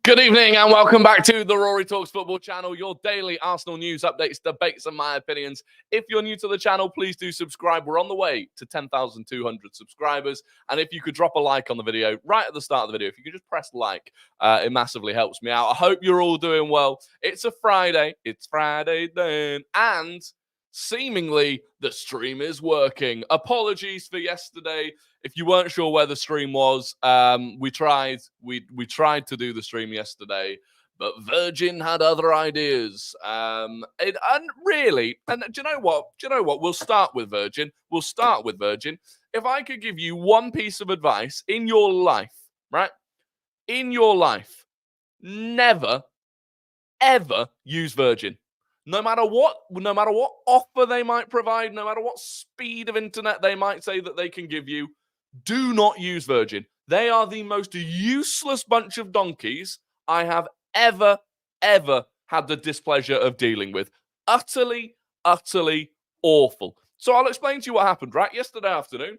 Good evening and welcome back to the Rory Talks Football channel, your daily Arsenal news updates, debates and my opinions. If you're new to the channel, please do subscribe. We're on the way to 10,200 subscribers. And if you could drop a like on the video right at the start of the video, if you could just press like, it massively helps me out. I hope you're all doing well. It's a Friday. It's Friday then. And seemingly the stream is working. Apologies for yesterday. If you weren't sure where the stream was, we tried to do the stream yesterday, but Virgin had other ideas. And do you know what? We'll start with Virgin. If I could give you one piece of advice in your life, right? In your life, never, ever use Virgin. No matter what offer they might provide, no matter what speed of internet they might say that they can give you, do not use Virgin. They are the most useless bunch of donkeys I have ever had the displeasure of dealing with. Utterly awful. So I'll explain to you what happened, right? Yesterday afternoon,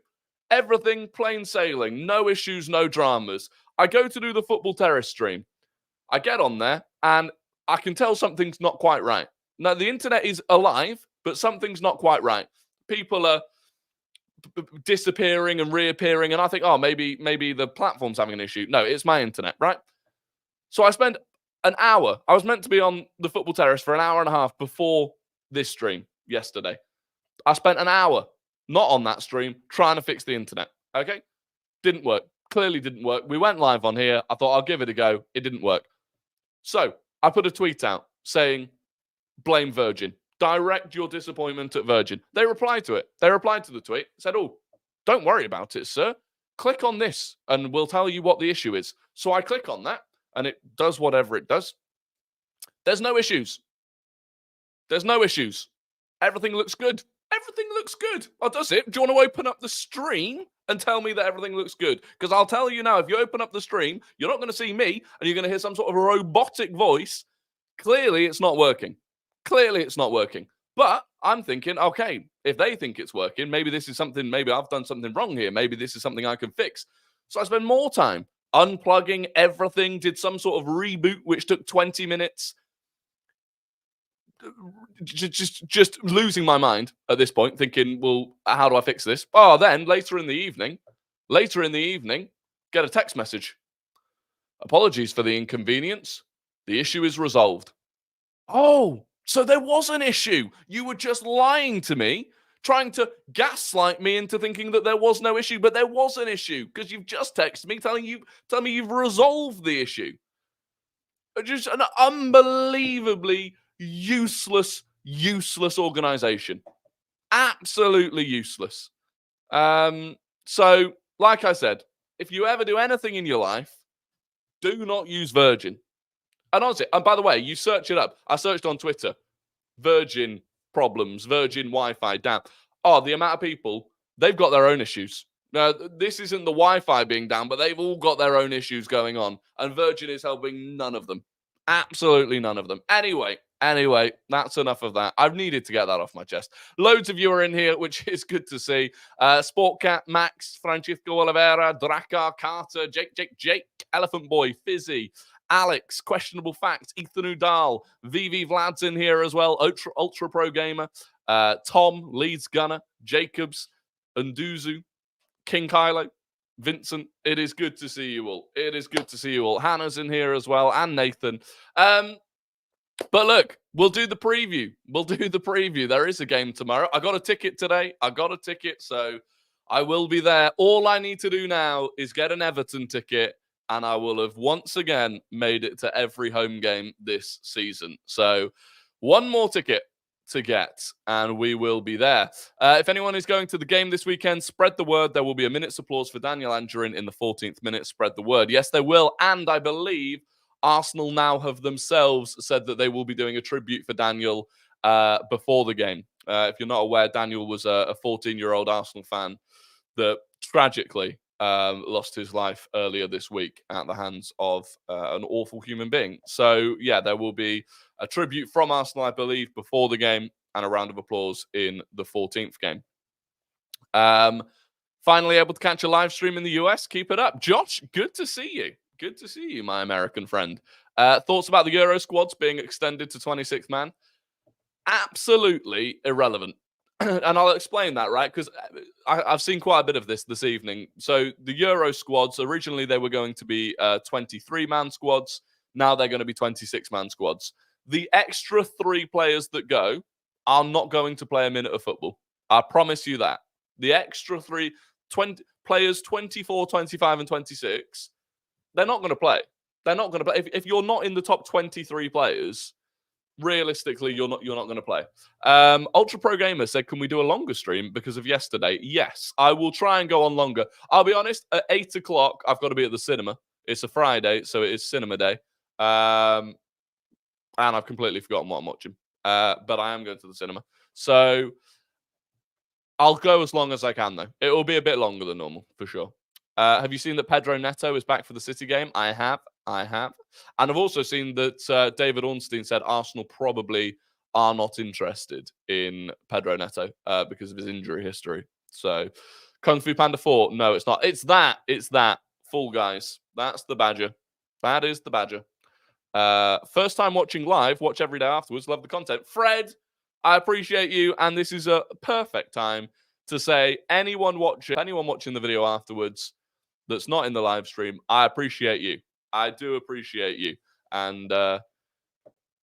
everything plain sailing, no issues, no dramas. I go to do the Football Terrace stream. I get on there and I can tell something's not quite right. Now, the internet is alive, but something's not quite right. People are disappearing and reappearing, and I think, oh, maybe the platform's having an issue. No, it's my internet, right? So I spent an hour. I was meant to be on the Football Terrace for an hour and a half before this stream yesterday. I spent an hour not on that stream trying to fix the internet. Okay? Didn't work. Clearly didn't work. We went live on here. I thought I'll give it a go. It didn't work. So I put a tweet out saying, blame Virgin. Direct your disappointment at Virgin. They replied to it. They replied to the tweet. Said, oh, don't worry about it, sir. Click on this and we'll tell you what the issue is. So I click on that and it does whatever it does. There's no issues. There's no issues. Everything looks good. Everything looks good. Oh, does it? Do you want to open up the stream and tell me that everything looks good? Because I'll tell you now, if you open up the stream, you're not going to see me and you're going to hear some sort of robotic voice. Clearly, it's not working. But I'm thinking, okay, if they think it's working, maybe this is something, maybe I've done something wrong here. Maybe this is something I can fix. So I spend more time unplugging everything, did some sort of reboot, which took 20 minutes. Just losing my mind at this point, thinking, well, how do I fix this? Oh, then later in the evening, get a text message. Apologies for the inconvenience. The issue is resolved. Oh, so there was an issue. You were just lying to me, trying to gaslight me into thinking that there was no issue, but there was an issue because you've just texted me telling me you've resolved the issue. Just an unbelievably useless organization. Absolutely useless. So, like I said, if you ever do anything in your life, do not use Virgin. And honestly, and by the way, you search it up. I searched on Twitter, Virgin problems, Virgin Wi-Fi down. Oh, the amount of people, they've got their own issues. Now, this isn't the Wi-Fi being down, but they've all got their own issues going on. And Virgin is helping none of them. Absolutely none of them. Anyway, that's enough of that. I've needed to get that off my chest. Loads of you are in here, which is good to see. Sportcat, Max, Francisco Oliveira, Drakkar, Carter, Jake, Elephant Boy, Fizzy, Alex, Questionable Facts, Ethan Udall, VV Vlad's in here as well, Ultra Pro Gamer, Tom, Leeds Gunner, Jacobs, Nduzu, King Kylo, Vincent. It is good to see you all. Hannah's in here as well, and Nathan. But look, we'll do the preview. There is a game tomorrow. I got a ticket today. So I will be there. All I need to do now is get an Everton ticket, and I will have once again made it to every home game this season. So one more ticket to get, and we will be there. If anyone is going to the game this weekend, spread the word. There will be a minute's applause for Daniel Angerin in the 14th minute. Spread the word. Yes, there will. And I believe Arsenal now have themselves said that they will be doing a tribute for Daniel before the game. If you're not aware, Daniel was a 14-year-old Arsenal fan that tragically lost his life earlier this week at the hands of an awful human being. So, yeah, there will be a tribute from Arsenal, I believe, before the game, and a round of applause in the 14th game. Finally able to catch a live stream in the US. Keep it up. Josh, good to see you. Good to see you, my American friend. Thoughts about the Euro squads being extended to 26th man? Absolutely irrelevant. And I'll explain that, right? Because I've seen quite a bit of this evening. So the Euro squads, originally they were going to be 23-man squads. Now they're going to be 26-man squads. The extra 3 players that go are not going to play a minute of football. I promise you that. The extra 20 players, 24, 25, and 26, they're not going to play. They're not going to play. If you're not in the top 23 players, realistically, you're not going to play. Ultra Pro Gamer said, "Can we do a longer stream because of yesterday?" Yes, I will try and go on longer. I'll be honest. At 8 o'clock, I've got to be at the cinema. It's a Friday, so it is cinema day, and I've completely forgotten what I'm watching. But I am going to the cinema, so I'll go as long as I can. Though it will be a bit longer than normal for sure. Have you seen that Pedro Neto is back for the City game? I have. And I've also seen that David Ornstein said Arsenal probably are not interested in Pedro Neto because of his injury history. So, Kung Fu Panda 4, no, it's not. It's that. Fall Guys. That's the Badger. That is the Badger. First time watching live, watch every day afterwards. Love the content. Fred, I appreciate you. And this is a perfect time to say anyone watching the video afterwards that's not in the live stream, I appreciate you. I do appreciate you. And,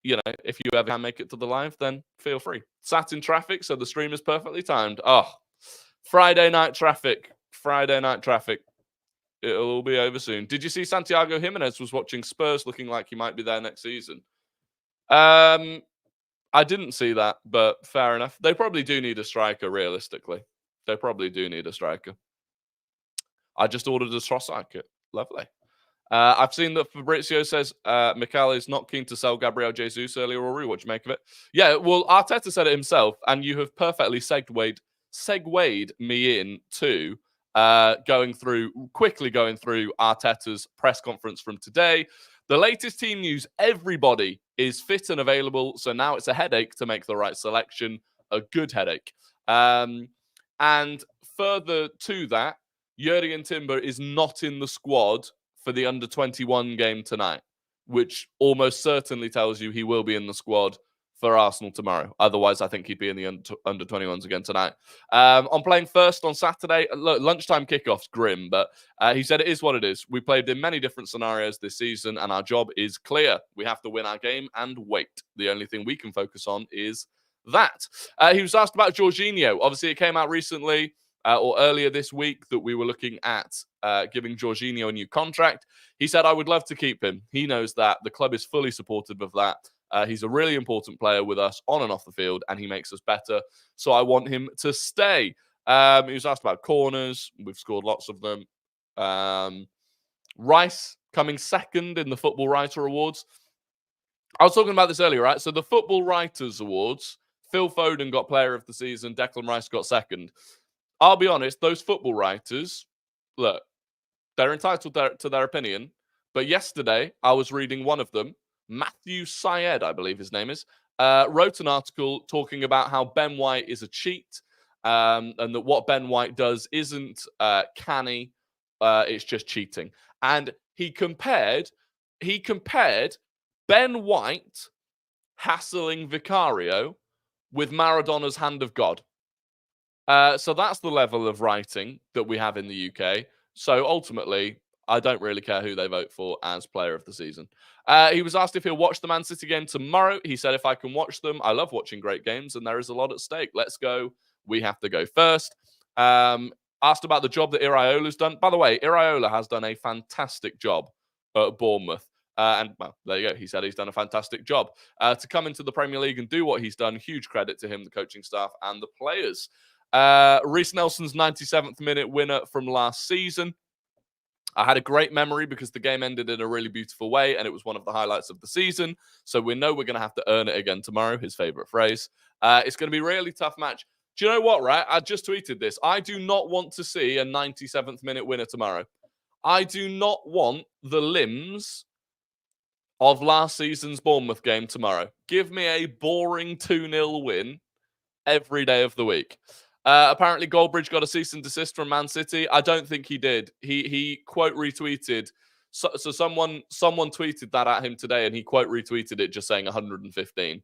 if you ever can make it to the live, then feel free. Sat in traffic, so the stream is perfectly timed. Oh, Friday night traffic. It'll all be over soon. Did you see Santiago Jimenez was watching Spurs looking like he might be there next season? I didn't see that, but fair enough. They probably do need a striker, realistically. They probably do need a striker. I just ordered a Trossard kit. Lovely. I've seen that Fabrizio says Mikel is not keen to sell Gabriel Jesus earlier. Rory, what do you make of it? Yeah, well, Arteta said it himself, and you have perfectly segued me in to going through Arteta's press conference from today. The latest team news, everybody is fit and available, so now it's a headache to make the right selection, a good headache. And further to that, Jurgen Timber is not in the squad for the under-21 game tonight, which almost certainly tells you he will be in the squad for Arsenal tomorrow. Otherwise, I think he'd be in the under-21s again tonight. I'm playing first on Saturday. Look, lunchtime kickoff's grim, but he said it is what it is. We played in many different scenarios this season, and our job is clear. We have to win our game and wait. The only thing we can focus on is that. He was asked about Jorginho. Obviously, it came out recently or earlier this week that we were looking at giving Jorginho a new contract. He said, I would love to keep him. He knows that. The club is fully supportive of that. He's a really important player with us on and off the field, and he makes us better. So I want him to stay. He was asked about corners. We've scored lots of them. Rice coming second in the Football Writer Awards. I was talking about this earlier, right? So the Football Writers Awards, Phil Foden got Player of the Season, Declan Rice got second. I'll be honest, those football writers, look, they're entitled to their opinion. But yesterday, I was reading one of them, Matthew Syed, I believe his name is, wrote an article talking about how Ben White is a cheat and that what Ben White does isn't canny, it's just cheating. And he compared Ben White hassling Vicario with Maradona's hand of God. So that's the level of writing that we have in the UK. So ultimately, I don't really care who they vote for as Player of the Season. He was asked if he'll watch the Man City game tomorrow. He said, if I can watch them, I love watching great games, and there is a lot at stake. Let's go. We have to go first. Asked about the job that Iraola's done. By the way, Iraola has done a fantastic job at Bournemouth. And, well, there you go. He said he's done a fantastic job. To come into the Premier League and do what he's done, huge credit to him, the coaching staff, and the players. Reece Nelson's 97th minute winner from last season. I had a great memory because the game ended in a really beautiful way, and it was one of the highlights of the season. So we know we're going to have to earn it again tomorrow, his favorite phrase. It's going to be a really tough match. Do you know what, right? I just tweeted this. I do not want to see a 97th minute winner tomorrow. I do not want the limbs of last season's Bournemouth game tomorrow. Give me a boring 2-0 win every day of the week. Apparently, Goldbridge got a cease and desist from Man City. I don't think he did. He quote retweeted So someone tweeted that at him today, and he quote retweeted it, just saying 115.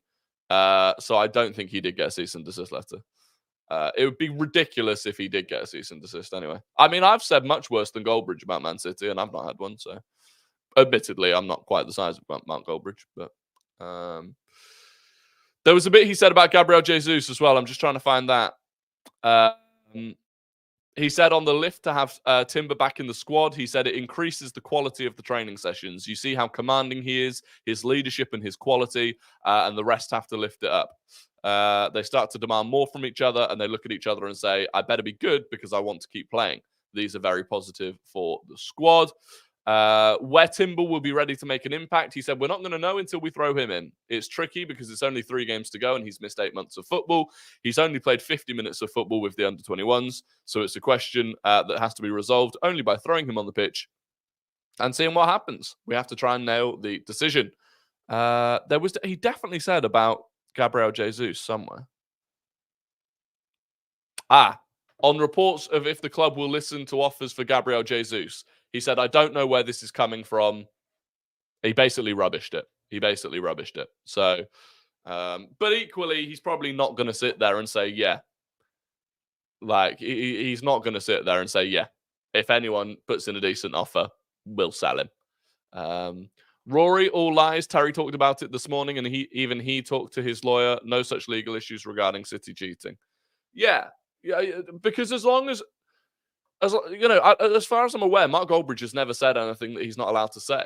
So I don't think he did get a cease and desist letter. It would be ridiculous if he did get a cease and desist anyway. I mean, I've said much worse than Goldbridge about Man City, and I've not had one. So, admittedly, I'm not quite the size of Mount Goldbridge, but there was a bit he said about Gabriel Jesus as well. I'm just trying to find that. He said on the lift to have Timber back in the squad, he said it increases the quality of the training sessions. You see how commanding he is, his leadership and his quality, and the rest have to lift it up. They start to demand more from each other, and they look at each other and say, I better be good because I want to keep playing. These are very positive for the squad. Where Timber will be ready to make an impact, he said, we're not going to know until we throw him in. It's tricky because it's only 3 games to go and he's missed 8 months of football. He's only played 50 minutes of football with the under-21s, so it's a question that has to be resolved only by throwing him on the pitch and seeing what happens. We have to try and nail the decision. He definitely said about Gabriel Jesus somewhere. On reports of if the club will listen to offers for Gabriel Jesus, he said, I don't know where this is coming from. He basically rubbished it. So, but equally, he's probably not going to sit there and say, yeah. Like, he's not going to sit there and say, yeah. If anyone puts in a decent offer, we'll sell him. Rory, all lies. Terry talked about it this morning, and he talked to his lawyer. No such legal issues regarding City cheating. Yeah, because as long as you know, as far as I'm aware, Mark Goldbridge has never said anything that he's not allowed to say.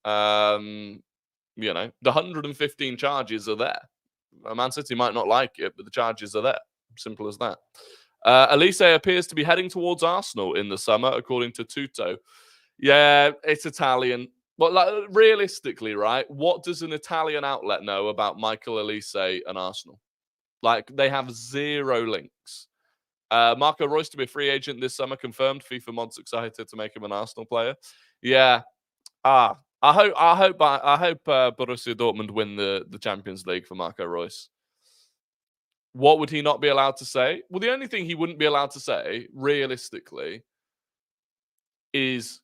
You know, the 115 charges are there. Man City might not like it, but the charges are there. Simple as that. Elise appears to be heading towards Arsenal in the summer, according to Tutto. Yeah, it's Italian. But like, realistically, right, what does an Italian outlet know about Michael Elise and Arsenal? Like, they have zero links. Marco Reus to be a free agent this summer, confirmed. FIFA Mod's excited to make him an Arsenal player. Yeah. I hope Borussia Dortmund win the Champions League for Marco Reus. What would he not be allowed to say? Well, the only thing he wouldn't be allowed to say, realistically, is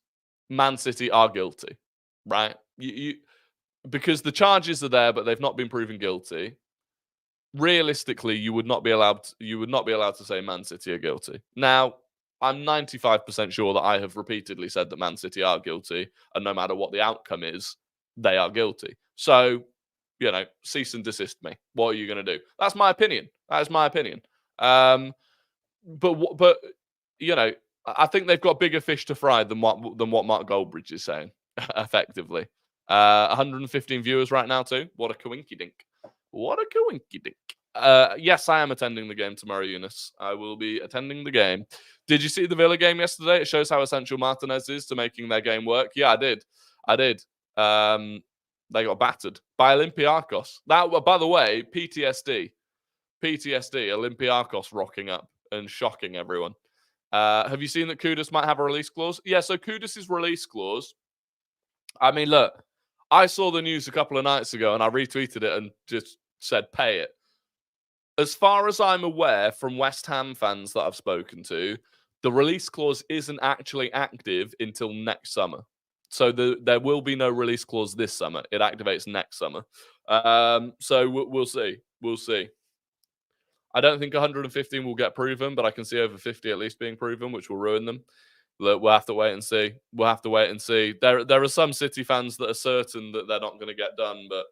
Man City are guilty, right? Because the charges are there, but they've not been proven guilty. Realistically, you would not be allowed to say Man City are guilty. Now, I'm 95% sure that I have repeatedly said that Man City are guilty, and no matter what the outcome is, they are guilty. So, you know, cease and desist me. What are you going to do? That's my opinion. That is my opinion. But you know, I think they've got bigger fish to fry than what Mark Goldbridge is saying. Effectively, 115 viewers right now too. What a coinky dink. What a coinky dink. Yes, I am attending the game tomorrow, Eunice. I will be attending the game. Did you see the Villa game yesterday? It shows how essential Martinez is to making their game work. Yeah, I did. They got battered by Olympiacos. That, by the way, PTSD, Olympiacos rocking up and shocking everyone. Have you seen that Kudus might have a release clause? Yeah, so Kudus' release clause, I mean, look, I saw the news a couple of nights ago and I retweeted it and just said, pay it. As far as I'm aware from West Ham fans that I've spoken to, the release clause isn't actually active until next summer. So there will be no release clause this summer. It activates next summer. So we'll see. We'll see. I don't think 115 will get proven, but I can see over 50 at least being proven, which will ruin them. Look, we'll have to wait and see. There are some City fans that are certain that they're not going to get done, but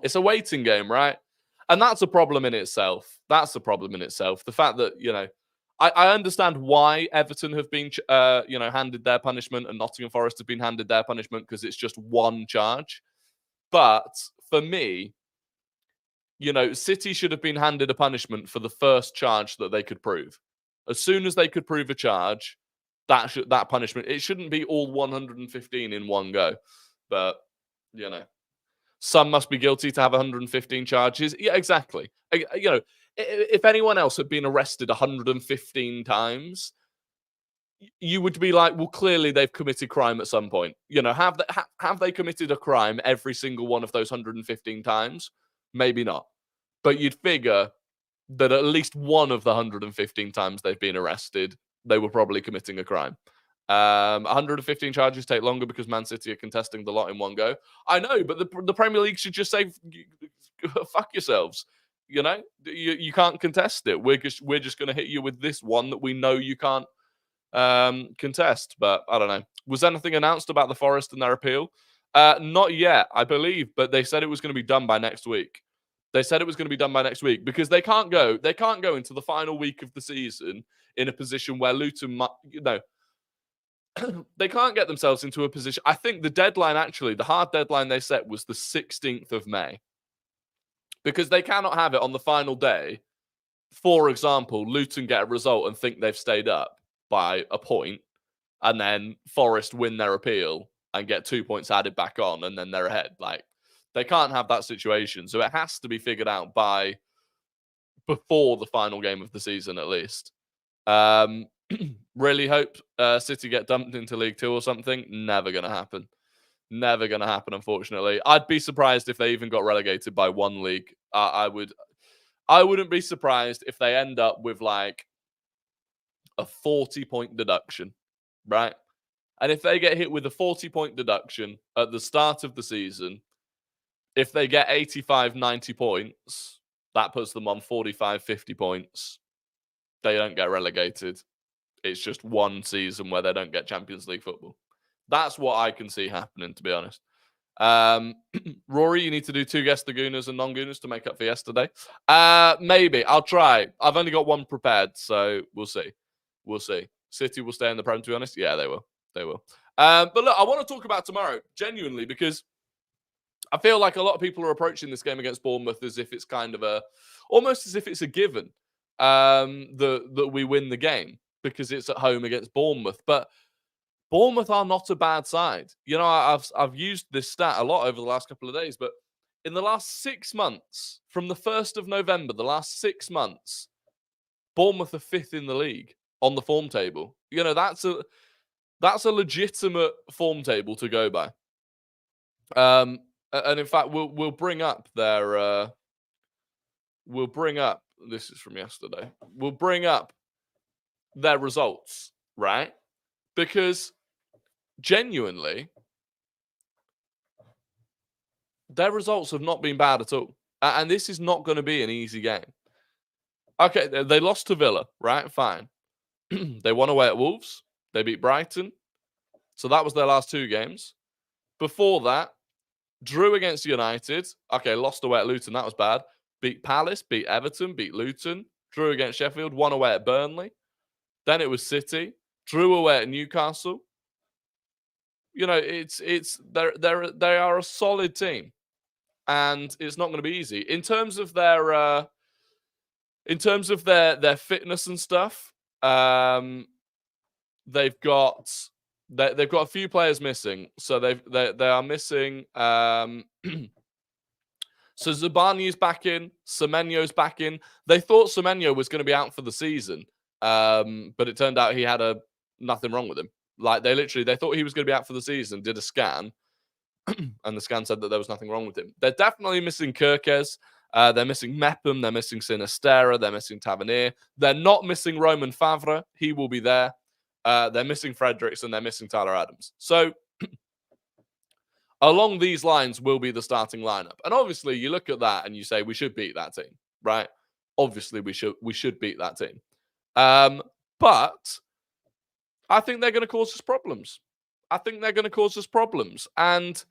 it's a waiting game, right? And that's a problem in itself. The fact that, you know, I understand why Everton have been, handed their punishment and Nottingham Forest have been handed their punishment because it's just one charge. But for me, you know, City should have been handed a punishment for the first charge that they could prove. As soon as they could prove a charge, that punishment, it shouldn't be all 115 in one go. But, you know, some must be guilty to have 115 charges. Yeah, exactly. You know, if anyone else had been arrested 115 times, you would be like, well, clearly they've committed crime at some point. You know, have they committed a crime every single one of those 115 times? Maybe not. But you'd figure that at least one of the 115 times they've been arrested, they were probably committing a crime. 115 charges take longer because Man City are contesting the lot in one go. I know, but the Premier League should just say, fuck yourselves. You know, you can't contest it. We're just going to hit you with this one that we know you can't contest. But I don't know. Was anything announced about the Forest and their appeal? Not yet, I believe, but they said it was going to be done by next week. They said it was going to be done by next week because they can't go into the final week of the season in a position where Luton, they can't get themselves into a position. I think the deadline, actually, the hard deadline they set was the 16th of May. Because they cannot have it on the final day. For example, Luton get a result and think they've stayed up by a point, and then Forest win their appeal and get 2 points added back on, and then they're ahead. Like, they can't have that situation. So it has to be figured out by before the final game of the season, at least. Really hope City get dumped into League 2 or something. Never going to happen. Never going to happen, unfortunately. I'd be surprised if they even got relegated by one league. I wouldn't be surprised if they end up with like a 40-point deduction, right? And if they get hit with a 40-point deduction at the start of the season, if they get 85, 90 points, that puts them on 45, 50 points. They don't get relegated. It's just one season where they don't get Champions League football. That's what I can see happening, to be honest. Rory, you need to do 2 guest Lagunas and non-Gunas to make up for yesterday. Maybe. I'll try. I've only got one prepared, so we'll see. We'll see. City will stay in the Prem, to be honest. Yeah, they will. They will. But look, I want to talk about tomorrow, genuinely, because I feel like a lot of people are approaching this game against Bournemouth as if it's kind of almost as if it's a given that we win the game because it's at home against Bournemouth. But Bournemouth are not a bad side. You know, I've used this stat a lot over the last couple of days, but in the last 6 months, from the 1st of November, the last 6 months, Bournemouth are 5th in the league on the form table. You know, that's a legitimate form table to go by. And in fact, we'll bring up their this is from yesterday. We'll bring up their results, right? Because genuinely, their results have not been bad at all. And this is not going to be an easy game. Okay, they lost to Villa, right? Fine. They won away at Wolves. They beat Brighton. So that was their last 2 games. Before that, drew against United. Okay, lost away at Luton. That was bad. Beat Palace, beat Everton, beat Luton. Drew against Sheffield, won away at Burnley. Then it was City. Drew away at Newcastle. You know, they are a solid team, and it's not going to be easy in terms of their fitness and stuff. They've got a few players missing, so they are missing. So Zabani's back in, Semenyo's back in. They thought Semenyo was going to be out for the season, but it turned out he had nothing wrong with him. Like, they thought he was going to be out for the season, did a scan, and the scan said that there was nothing wrong with him. They're definitely missing Kirkes. They're missing Mepham. They're missing Sinistera. They're missing Tavernier. They're not missing Roman Favre. He will be there. They're missing Fredericks, and they're missing Tyler Adams. So along these lines will be the starting lineup. And obviously, you look at that and you say, we should beat that team, right? Obviously, we should beat that team. But I think they're going to cause us problems. And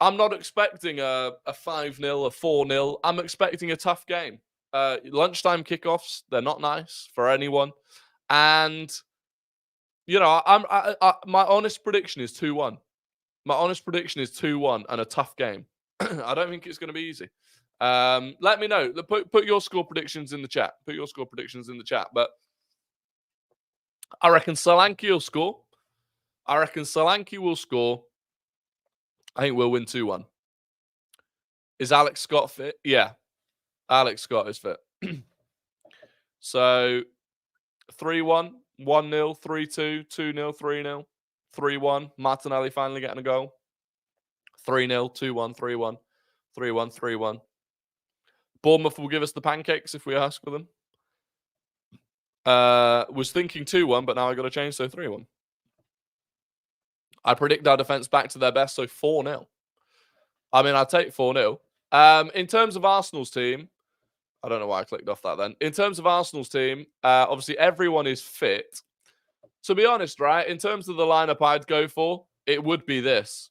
I'm not expecting a 5-0, a 4-0. I'm expecting a tough game. Lunchtime kickoffs, they're not nice for anyone. And, you know, my honest prediction is 2-1. My honest prediction is 2-1 and a tough game. I don't think it's going to be easy. Let me know. Put your score predictions in the chat. But I reckon Solanke will score. I think we'll win 2-1. Is Alex Scott fit? Yeah. Alex Scott is fit. So 3-1, 1-0, 3-2, 2-0, 3-0, 3-1. Martinelli finally getting a goal. 3-0, 2-1, 3-1, 3-1, 3-1. Bournemouth will give us the pancakes if we ask for them. Was thinking 2-1, but now I got to change, so 3-1. I predict our defence back to their best, so 4-0. I mean, I'll take 4-0. In terms of Arsenal's team, I don't know why I clicked off that then. In terms of Arsenal's team, obviously everyone is fit. To be honest, right, in terms of the lineup I'd go for, it would be this.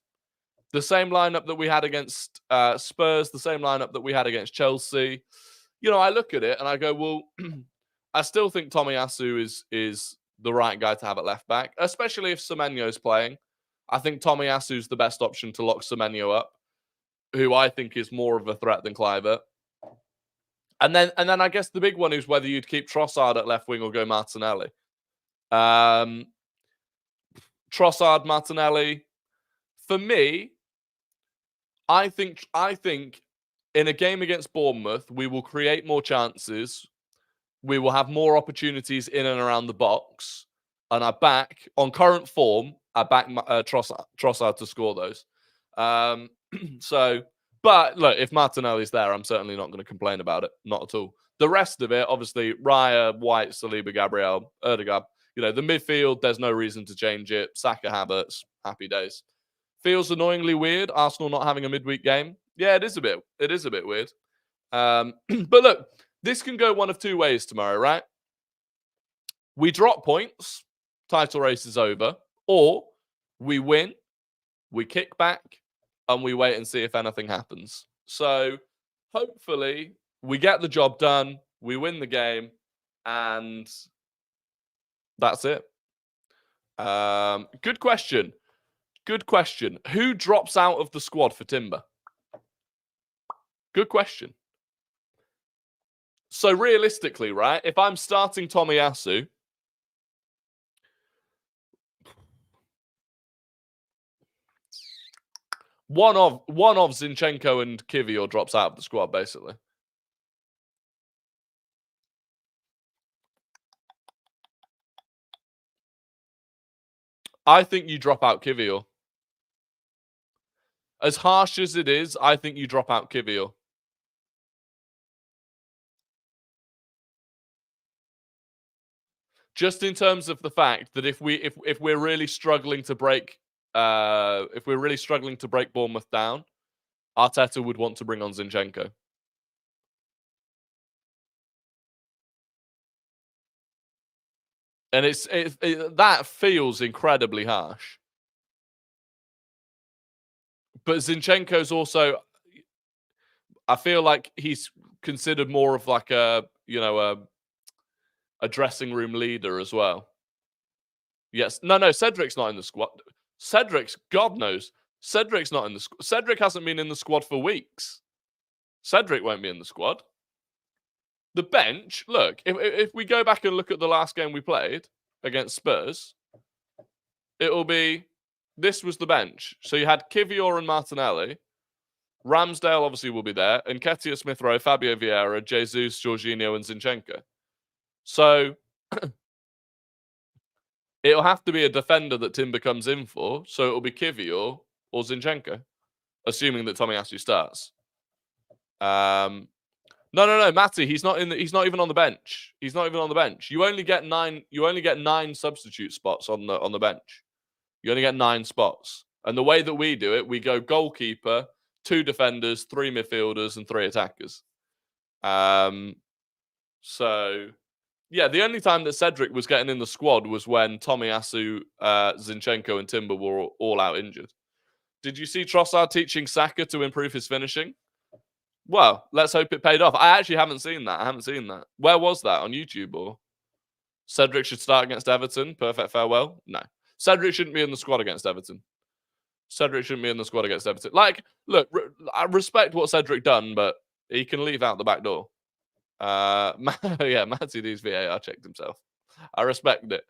The same lineup that we had against Spurs, the same lineup that we had against Chelsea. You know, I look at it and I go, well, I still think Tomiyasu is the right guy to have at left back, especially if Semenyo's playing. I think Tomiyasu's the best option to lock Semenyo up, who I think is more of a threat than Kluivert. And then I guess the big one is whether you'd keep Trossard at left wing or go Martinelli. Trossard, Martinelli. For me, I think in a game against Bournemouth, we will create more chances. We will have more opportunities in and around the box. And I back, on current form, I back Trossard to score those. But look, if Martinelli's there, I'm certainly not going to complain about it. Not at all. The rest of it, obviously, Raya, White, Saliba, Gabriel, Erdegaard. You know, the midfield, there's no reason to change it. Saka, Havertz, happy days. Feels annoyingly weird, Arsenal not having a midweek game. Yeah, it is a bit weird. But look, this can go one of two ways tomorrow, right? We drop points, title race is over, or we win, we kick back, and we wait and see if anything happens. So hopefully we get the job done, we win the game, and that's it. Good question. Who drops out of the squad for Timber? Good question. So realistically, right, if I'm starting Tomiyasu, one of Zinchenko and Kivior drops out of the squad, basically. I think you drop out Kivior. As harsh as it is, I think you drop out Kivior. Just in terms of the fact that if we're really struggling to break Bournemouth down, Arteta would want to bring on Zinchenko. And that feels incredibly harsh. But Zinchenko's also, I feel like he's considered more of like a dressing room leader as well. Yes. No, Cedric's not in the squad. Cedric's, God knows, Cedric's not in the squad. Cedric hasn't been in the squad for weeks. Cedric won't be in the squad. The bench, look, if we go back and look at the last game we played against Spurs, it'll be, this was the bench. So you had Kivior and Martinelli. Ramsdale obviously will be there. And Nketiah, Smith-Rowe, Fabio Vieira, Jesus, Jorginho, and Zinchenko. So it'll have to be a defender that Timber comes in for. So it'll be Kivior or Zinchenko, assuming that Tomiyasu starts. No, Matty, he's not even on the bench. He's not even on the bench. You only get 9 substitute spots on the bench. You only get 9 spots. And the way that we do it, we go goalkeeper, 2 defenders, 3 midfielders, and 3 attackers. So yeah, the only time that Cedric was getting in the squad was when Tomiyasu, Zinchenko, and Timber were all out injured. Did you see Trossard teaching Saka to improve his finishing? Well, let's hope it paid off. I actually haven't seen that. Where was that? On YouTube or? Cedric should start against Everton. Perfect farewell. No. Cedric shouldn't be in the squad against Everton. Like, look, I respect what Cedric done, but he can leave out the back door. Yeah, Matty D's VAR checked himself. I respect it.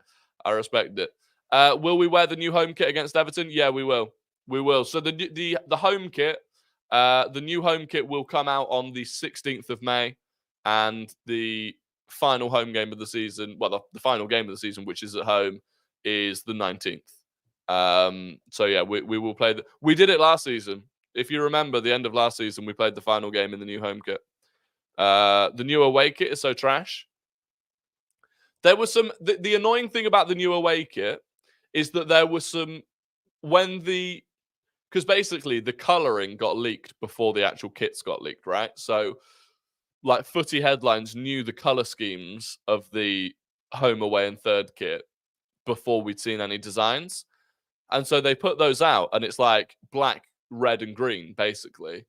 Will we wear the new home kit against Everton? Yeah, we will. So the home kit, the new home kit will come out on the 16th of May, and the final home game of the season, well, the final game of the season, which is at home, is the 19th. So yeah, we will play. We did it last season. If you remember, the end of last season, we played the final game in the new home kit. The new away kit is so trash. There was some. The annoying thing about the new away kit is that there was some because basically the colouring got leaked before the actual kits got leaked, right? So, like, Footy Headlines knew the colour schemes of the home, away, and third kit before we'd seen any designs. And so they put those out, and it's like black, red, and green, basically.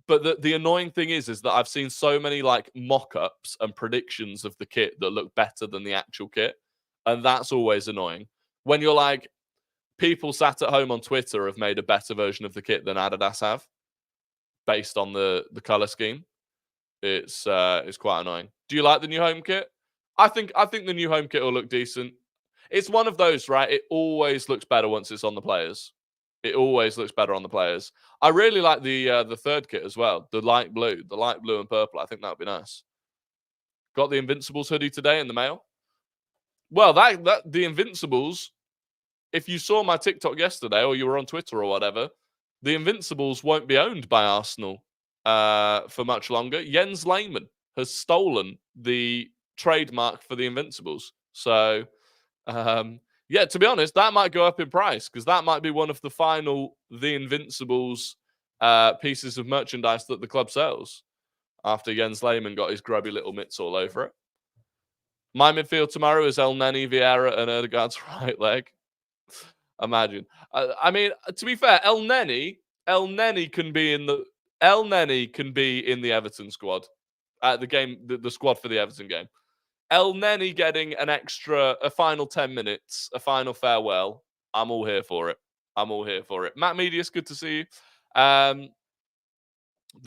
But the annoying thing is that I've seen so many like mock-ups and predictions of the kit that look better than the actual kit. And that's always annoying. When you're like, people sat at home on Twitter have made a better version of the kit than Adidas have, based on the color scheme. It's quite annoying. Do you like the new home kit? I think the new home kit will look decent. It's one of those, right? It always looks better once it's on the players. It always looks better on the players. I really like the third kit as well, the light blue and purple. I think that would be nice. Got the Invincibles hoodie today in the mail. Well, that the Invincibles. If you saw my TikTok yesterday, or you were on Twitter or whatever, the Invincibles won't be owned by Arsenal for much longer. Jens Lehmann has stolen the trademark for the Invincibles. So, yeah, to be honest, that might go up in price because that might be one of the final The Invincibles pieces of merchandise that the club sells after Jens Lehmann got his grubby little mitts all over it. My midfield tomorrow is El Neni, Vieira, and Erdegaard's right leg. Imagine. I mean, to be fair, El Neni can be in the Everton squad at the game, the squad for the Everton game. El Neni getting a final 10 minutes, a final farewell. I'm all here for it. Matt Medius, good to see you. The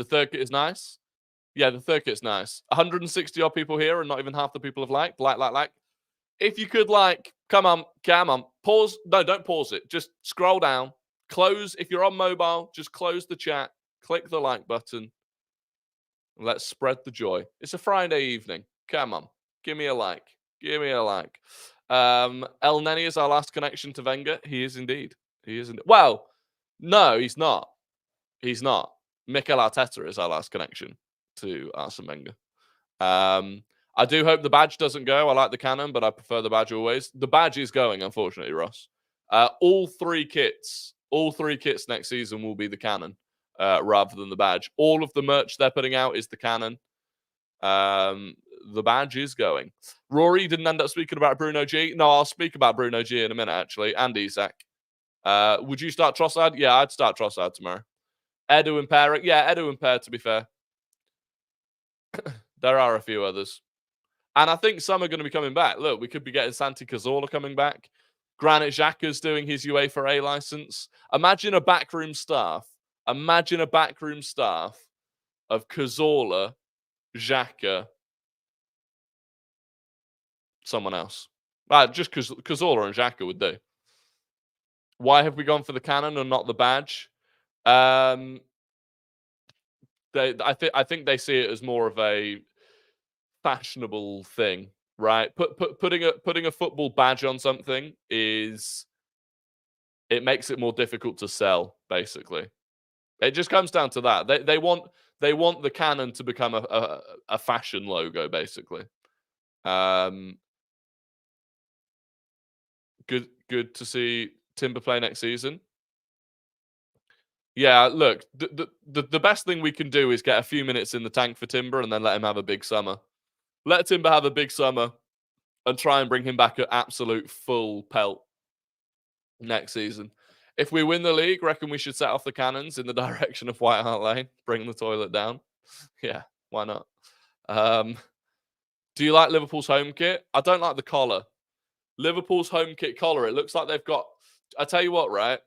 third kit is nice. Yeah, the third kit's nice. 160 odd people here, and not even half the people have liked. Like. If you could, come on, pause. No, don't pause it. Just scroll down. Close. If you're on mobile, just close the chat. Click the like button. And let's spread the joy. It's a Friday evening. Come on. Give me a like. El Neni is our last connection to Wenger. He is indeed. Well, no, he's not. Mikel Arteta is our last connection to Arsene Wenger. I do hope the badge doesn't go. I like the cannon, but I prefer the badge always. The badge is going, unfortunately, Ross. All three kits next season will be the cannon rather than the badge. All of the merch they're putting out is the cannon. The badge is going. Rory didn't end up speaking about Bruno G. No, I'll speak about Bruno G in a minute, actually, and Isak. Would you start Trossard? Yeah, I'd start Trossard tomorrow. Edu and Pear. Yeah, Edu and Pear, to be fair. There are a few others. And I think some are going to be coming back. Look, we could be getting Santi Cazorla coming back. Granit Xhaka's doing his UEFA A license. Imagine a backroom staff of Cazorla, Xhaka, someone else. Just Cazorla and Xhaka would do. Why have we gone for the cannon and not the badge? I think they see it as more of a fashionable thing, right? Putting a football badge on something it makes it more difficult to sell. Basically, it just comes down to that. They want the cannon to become a fashion logo. Basically, good to see Timber play next season. Yeah, look, the best thing we can do is get a few minutes in the tank for Timber and then let him have a big summer. Let Timber have a big summer and try and bring him back at absolute full pelt next season. If we win the league, reckon we should set off the cannons in the direction of White Hart Lane, bring the toilet down. Yeah, why not? Do you like Liverpool's home kit? I don't like the collar. Liverpool's home kit collar, it looks like they've got... I tell you what, right?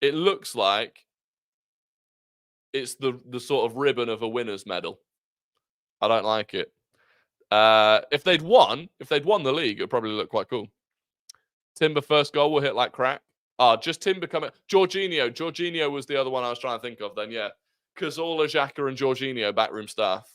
It looks like it's the sort of ribbon of a winner's medal. I don't like it. If they'd won the league, it'd probably look quite cool. Timber first goal will hit like crap. Just Timber coming. Jorginho was the other one I was trying to think of then, yeah. Cazorla, Xhaka, and Jorginho backroom staff.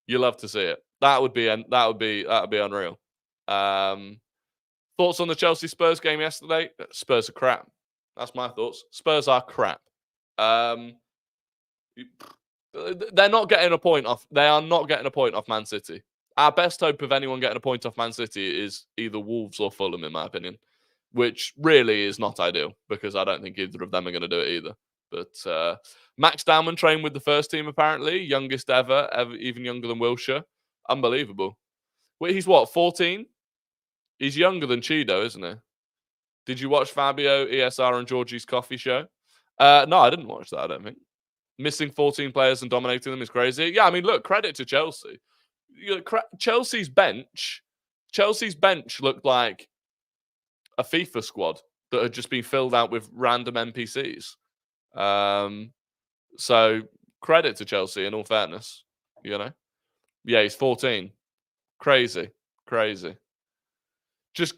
You love to see it. That would be unreal. Thoughts on the Chelsea Spurs game yesterday? Spurs are crap. That's my thoughts. Spurs are crap. They're not getting a point off. They are not getting a point off Man City. Our best hope of anyone getting a point off Man City is either Wolves or Fulham, in my opinion. which really is not ideal because I don't think either of them are going to do it either. But Max Dowman trained with the first team, apparently. Youngest ever, even younger than Wilshere. Unbelievable. Wait, he's what, 14? He's younger than Chido, isn't he? Did you watch Fabio, ESR, and Georgie's coffee show? No, I didn't watch that, I don't think. Missing 14 players and dominating them is crazy. Yeah, I mean, look, credit to Chelsea. Chelsea's bench looked like a FIFA squad that had just been filled out with random NPCs. So credit to Chelsea, in all fairness, Yeah, he's 14. Crazy. We just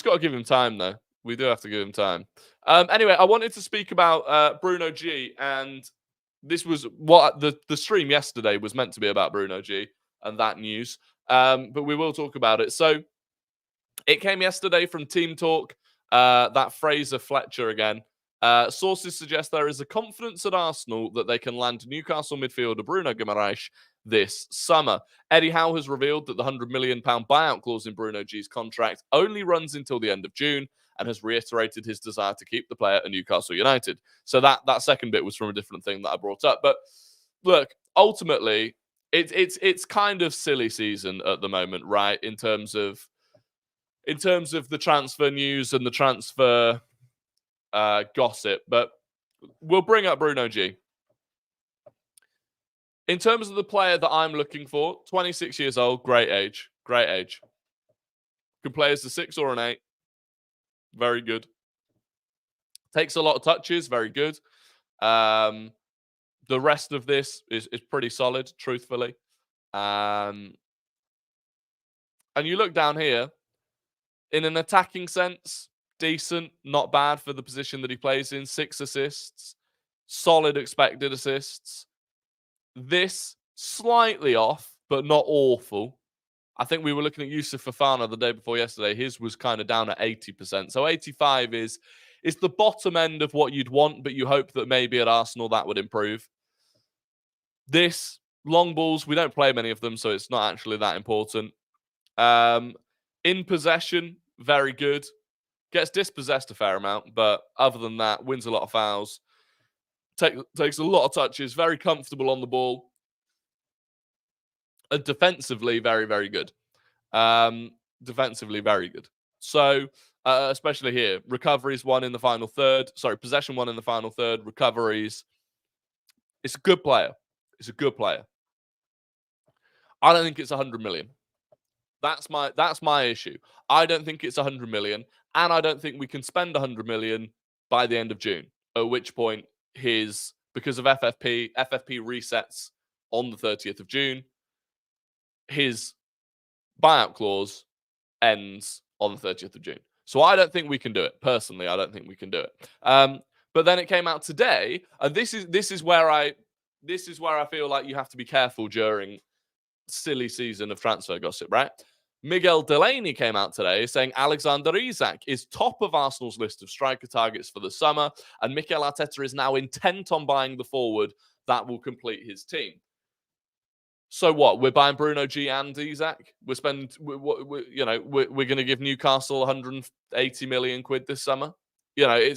got to give him time, though. We do have to give him time. Anyway, I wanted to speak about Bruno G, and this was what the stream yesterday was meant to be about Bruno G and that news. But we will talk about it. So it came yesterday from Team Talk, that Fraser Fletcher again. Sources suggest there is a confidence at Arsenal that they can land Newcastle midfielder Bruno Guimaraes this summer. Eddie Howe has revealed that the £100 million buyout clause in Bruno G's contract only runs until the end of June and has reiterated his desire to keep the player at Newcastle United. So that second bit was from a different thing that I brought up. But look, ultimately, it's kind of silly season at the moment, right? In terms of the transfer news and the transfer gossip, but we'll bring up Bruno G. In terms of the player that I'm looking for, 26 years old, great age. Can play as a 6 or an 8. Very good. Takes a lot of touches, very good. The rest of this is pretty solid, truthfully. And you look down here, in an attacking sense, decent, not bad for the position that he plays in. 6 assists, solid expected assists. This slightly off, but not awful. I think we were looking at Yusuf Fofana the day before yesterday. His was kind of down at 80%. So 85 is the bottom end of what you'd want, but you hope that maybe at Arsenal that would improve. This, long balls, we don't play many of them, so it's not actually that important. In possession, very good. Gets dispossessed a fair amount, but other than that, wins a lot of fouls. Takes a lot of touches, very comfortable on the ball. And defensively, very, very good. Defensively, very good. So, especially here, recoveries won in the final third. Sorry, possession won in the final third. Recoveries. It's a good player. I don't think it's 100 million. That's my issue. I don't think it's 100 million, and I don't think we can spend 100 million by the end of June. At which point, because of FFP resets on the 30th of June. His buyout clause ends on the 30th of June. So I don't think we can do it. Personally, I don't think we can do it. But then it came out today, and this is where I feel like you have to be careful during silly season of transfer gossip, right? Miguel Delaney came out today saying Alexander Isak is top of Arsenal's list of striker targets for the summer, and Mikel Arteta is now intent on buying the forward that will complete his team. So what? We're buying Bruno G and Isak. We're going to give Newcastle 180 million quid this summer. We're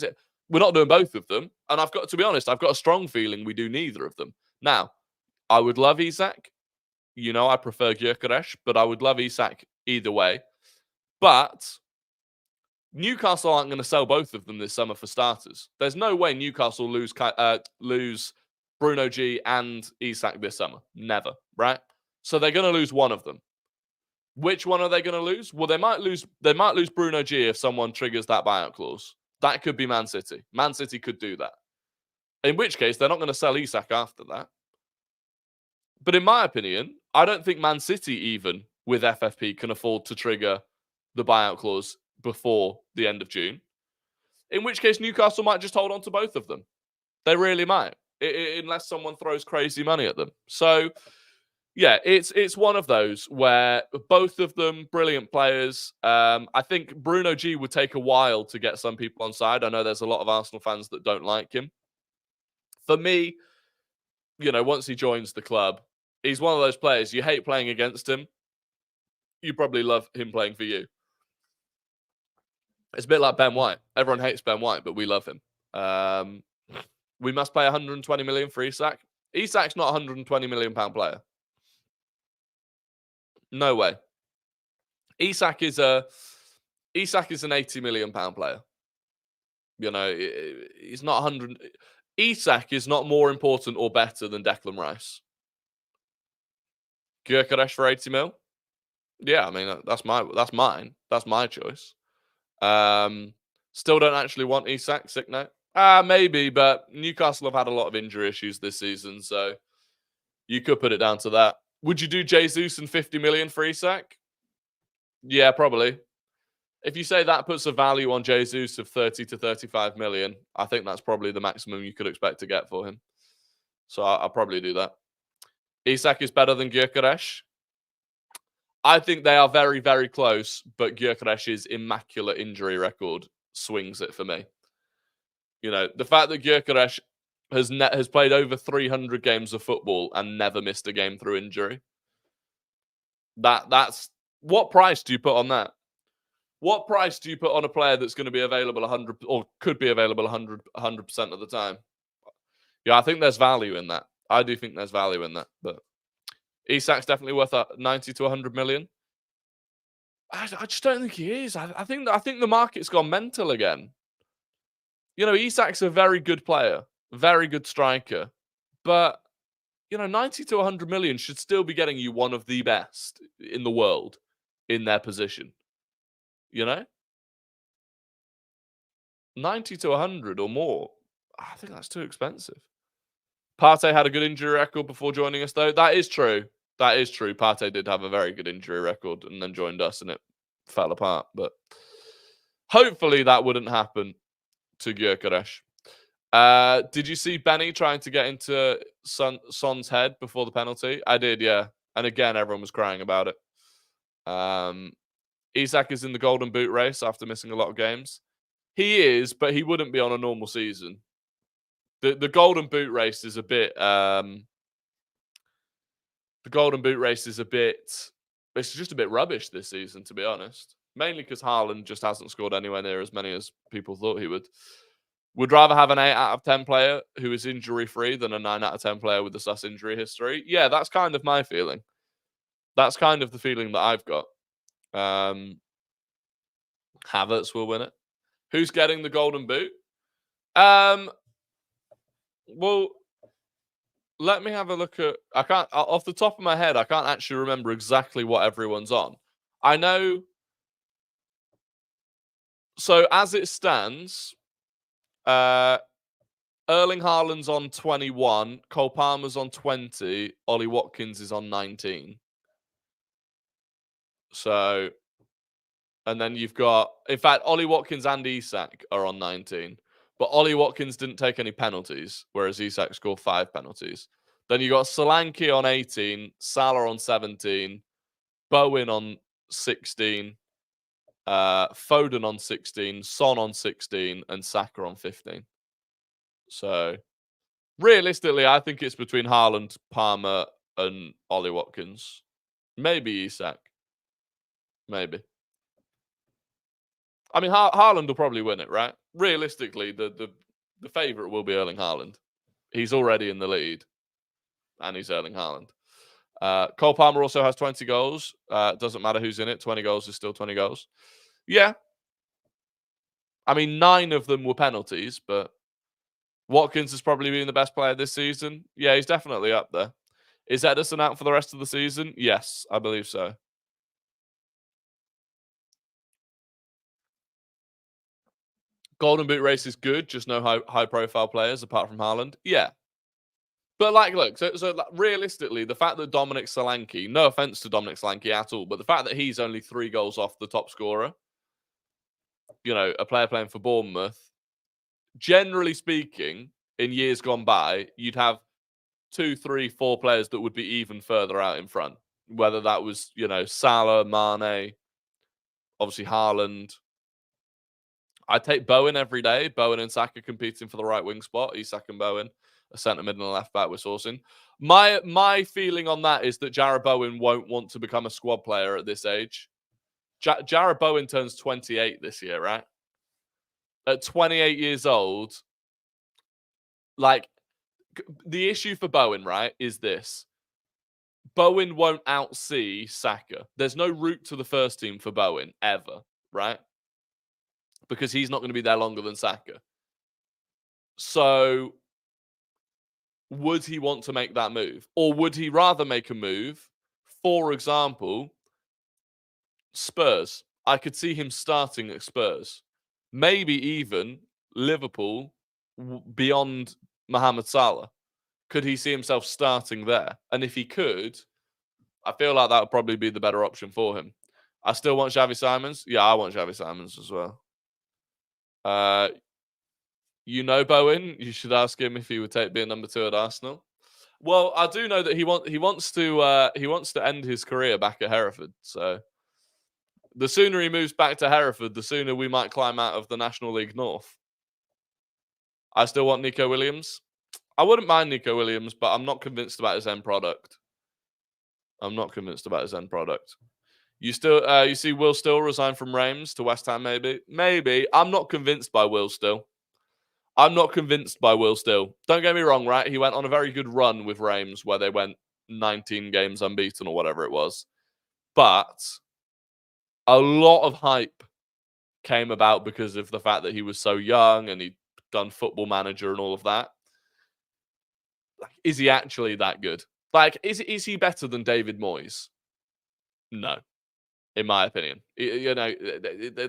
not doing both of them. And I've got to be honest, I've got a strong feeling we do neither of them. Now, I would love Isak. I prefer Gyökeres, but I would love Isak either way. But Newcastle aren't going to sell both of them this summer for starters. There's no way Newcastle lose Bruno G and Isak this summer. Never, right? So they're going to lose one of them. Which one are they going to lose? Well, they might lose Bruno G if someone triggers that buyout clause. That could be Man City. Man City could do that. In which case, they're not going to sell Isak after that. But in my opinion, I don't think Man City, even with FFP, can afford to trigger the buyout clause before the end of June. In which case, Newcastle might just hold on to both of them. They really might, unless someone throws crazy money at them. So, yeah, it's one of those where both of them, brilliant players. I think Bruno G would take a while to get some people on side. I know there's a lot of Arsenal fans that don't like him. For me, once he joins the club, he's one of those players, you hate playing against him. You probably love him playing for you. It's a bit like Ben White. Everyone hates Ben White, but we love him. We must pay 120 million for Isak. Isak's not a 120 million pound player. No way. Isak is an 80 million pound player. You know, he's not 100. Isak is not more important or better than Declan Rice. Gyökeres for 80 mil. Yeah, I mean that's mine. That's my choice. Still don't actually want Isak. Sick note. Maybe, but Newcastle have had a lot of injury issues this season, so you could put it down to that. Would you do Jesus and 50 million for Isak? Yeah, probably. If you say that puts a value on Jesus of 30 to 35 million, I think that's probably the maximum you could expect to get for him. So I'll probably do that. Isak is better than Gyökeres. I think they are very, very close, but Gyökeres' immaculate injury record swings it for me. You know, the fact that Gyökeres has played over 300 games of football and never missed a game through injury. That's what price do you put on that? What price do you put on a player that's going to be available 100 or could be available 100% of the time? Yeah, I think there's value in that. I do think there's value in that, but Isak's definitely worth 90 to 100 million. I just don't think he is. I think the market's gone mental again. You know, Isak's a very good player, very good striker, but you know, 90 to 100 million should still be getting you one of the best in the world in their position. You know? 90 to 100 or more. I think that's too expensive. Partey had a good injury record before joining us, though. That is true. That is true. Partey did have a very good injury record and then joined us and it fell apart. But hopefully that wouldn't happen to Gyökeres. Did you see Benny trying to get into Son's head before the penalty? I did, yeah. And again, everyone was crying about it. Isak is in the Golden Boot race after missing a lot of games. He is, but he wouldn't be on a normal season. The Golden Boot race is a bit. The Golden Boot race is a bit. It's just a bit rubbish this season, to be honest. Mainly because Haaland just hasn't scored anywhere near as many as people thought he would. Would rather have an 8 out of 10 player who is injury free than a 9 out of 10 player with a sus injury history. Yeah, that's kind of my feeling. That's kind of the feeling that I've got. Havertz will win it. Who's getting the Golden Boot? Well, let me have a look at. I can't off the top of my head. I can't actually remember exactly what everyone's on. I know. So as it stands, Erling Haaland's on 21, Cole Palmer's on 20, Ollie Watkins is on 19. So, and then you've got, in fact, Ollie Watkins and Isak are on 19. But Ollie Watkins didn't take any penalties, whereas Isak scored 5 penalties. Then you got Solanke on 18, Salah on 17, Bowen on 16, Foden on 16, Son on 16, and Saka on 15. So, realistically, I think it's between Haaland, Palmer, and Ollie Watkins. Maybe Isak. Maybe. I mean, Haaland will probably win it, right? Realistically, the favourite will be Erling Haaland. He's already in the lead, and he's Erling Haaland. Cole Palmer also has 20 goals. Doesn't matter who's in it. 20 goals is still 20 goals. Yeah. I mean, 9 of them were penalties, but Watkins has probably been the best player this season. Yeah, he's definitely up there. Is Ederson out for the rest of the season? Yes, I believe so. Golden Boot race is good, just no high profile players apart from Haaland. Yeah. But like, look, so realistically, the fact that Dominic Solanke, no offense to Dominic Solanke at all, but the fact that he's only 3 goals off the top scorer, you know, a player playing for Bournemouth, generally speaking, in years gone by, you'd have 2, 3, 4 players that would be even further out in front. Whether that was, you know, Salah, Mane, obviously Haaland. I'd take Bowen every day. Bowen and Saka competing for the right wing spot. Isak and Bowen, a centre mid and a left back we're sourcing. My feeling on that is that Jarrod Bowen won't want to become a squad player at this age. Jarrod Bowen turns 28 this year, right? at 28 years old, like, the issue for Bowen, right, is this. Bowen won't outsee Saka. There's no route to the first team for Bowen, ever, right? Because he's not going to be there longer than Saka. So, would he want to make that move? Or would he rather make a move, for example, Spurs? I could see him starting at Spurs. Maybe even Liverpool beyond Mohamed Salah. Could he see himself starting there? And if he could, I feel like that would probably be the better option for him. I still want Xavi Simons. Yeah, I want Xavi Simons as well. You know Bowen. You should ask him if he would take being number 2 at Arsenal. Well, I do know that he wants to end his career back at Hereford. So the sooner he moves back to Hereford, the sooner we might climb out of the National League North. I still want Nico Williams. I wouldn't mind Nico Williams, but I'm not convinced about his end product. You see Will Still resign from Reims to West Ham, maybe. I'm not convinced by Will Still. Don't get me wrong, right? He went on a very good run with Reims where they went 19 games unbeaten or whatever it was. But a lot of hype came about because of the fact that he was so young and he'd done Football Manager and all of that. Like, is he actually that good? Like, is he better than David Moyes? No, in my opinion. You know,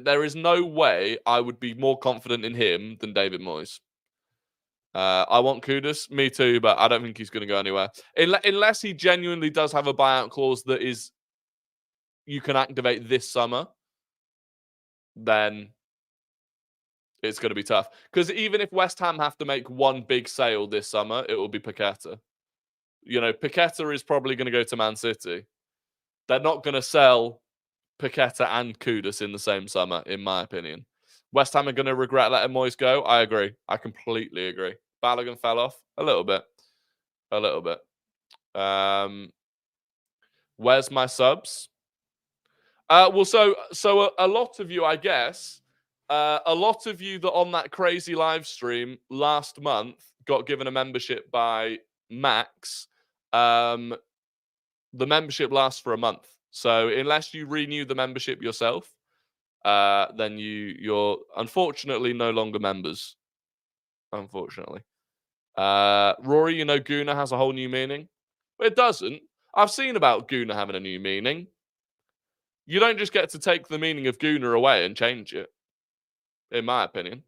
there is no way I would be more confident in him than David Moyes. I want Kudus, me too, but I don't think he's going to go anywhere. Unless he genuinely does have a buyout clause that is you can activate this summer, then it's going to be tough. Because even if West Ham have to make one big sale this summer, it will be Paqueta. You know, Paqueta is probably going to go to Man City. They're not going to sell Paqueta and Kudus in the same summer, in my opinion. West Ham are going to regret letting Moyes go. I agree. I completely agree. Balogun fell off a little bit. Where's my subs? Well, so a lot of you, I guess, a lot of you that on that crazy live stream last month got given a membership by Max. The membership lasts for a month. So unless you renew the membership yourself, then you're unfortunately no longer members. Unfortunately. Rory, you know Guna has a whole new meaning? But it doesn't. I've seen about Guna having a new meaning. You don't just get to take the meaning of Guna away and change it, in my opinion.